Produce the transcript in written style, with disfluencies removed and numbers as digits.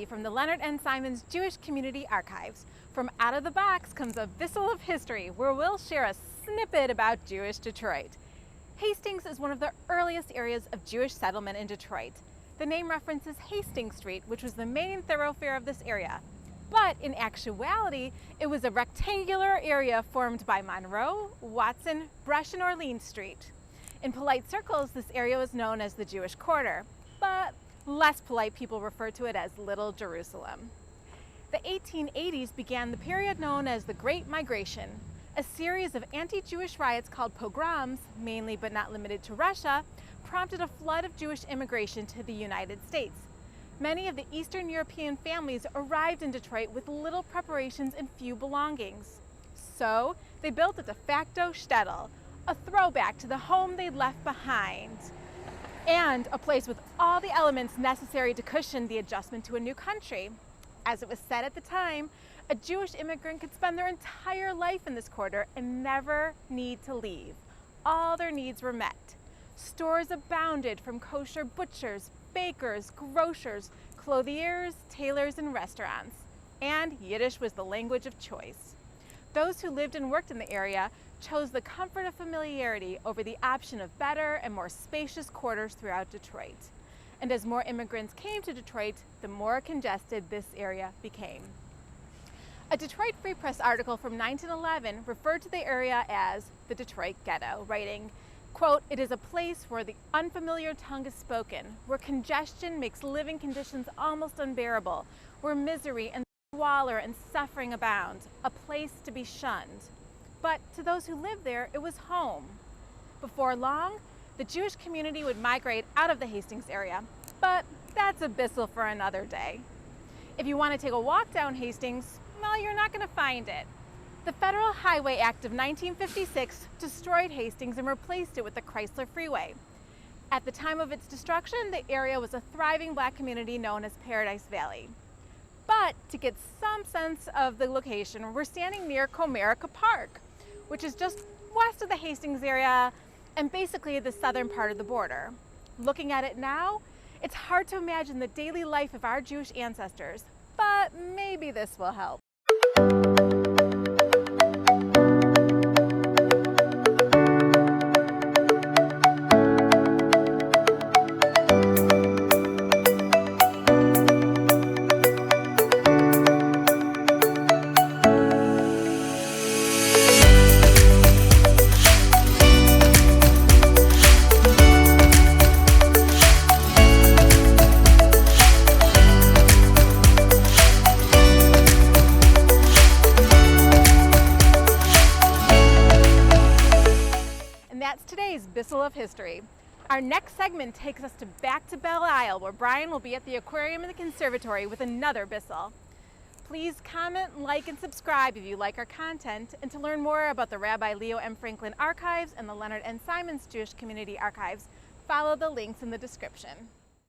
copy from the Leonard and Simon's Jewish Community Archives. From Out of the Box comes a Bisel of History, where we'll share a snippet about Jewish Detroit. Hastings is one of the earliest areas of Jewish settlement in Detroit. The name references Hastings Street, which was the main thoroughfare of this area. But in actuality, it was a rectangular area formed by Monroe, Watson, Brush, and Orleans Street. In polite circles, this area was known as the Jewish Quarter, but less polite people refer to it as Little Jerusalem. The 1880s began the period known as the Great Migration, a series of anti-Jewish riots called pogroms, mainly but not limited to Russia, prompted a flood of Jewish immigration to the United States. Many of the Eastern European families arrived in Detroit with little preparations and few belongings. So they built a de facto shtetl, a throwback to the home they'd left behind, and a place with all the elements necessary to cushion the adjustment to a new country. As it was said at the time, a Jewish immigrant could spend their entire life in this quarter and never need to leave. All their needs were met. Stores abounded, from kosher butchers, bakers, grocers, clothiers, tailors, and restaurants. And Yiddish was the language of choice. Those who lived and worked in the area chose the comfort of familiarity over the option of better and more spacious quarters throughout Detroit. And as more immigrants came to Detroit, the more congested this area became. A Detroit Free Press article from 1911 referred to the area as the Detroit Ghetto, writing, quote, "It is a place where the unfamiliar tongue is spoken, where congestion makes living conditions almost unbearable, where misery and squalor and suffering abound, a place to be shunned." But to those who lived there, it was home. Before long, the Jewish community would migrate out of the Hastings area, but that's a Bisel for another day. If you want to take a walk down Hastings, well, you're not going to find it. The Federal Highway Act of 1956 destroyed Hastings and replaced it with the Chrysler Freeway. At the time of its destruction, the area was a thriving black community known as Paradise Valley. But to get some sense of the location, we're standing near Comerica Park, which is just west of the Hastings area and basically the southern part of the border. Looking at it now, it's hard to imagine the daily life of our Jewish ancestors, but maybe this will help. That's today's Bisel of History. Our next segment takes us back to Belle Isle, where Brian will be at the aquarium and the conservatory with another Bisel. Please comment, like, and subscribe if you like our content, and to learn more about the Rabbi Leo M. Franklin Archives and the Leonard and Simon's Jewish Community Archives, follow the links in the description.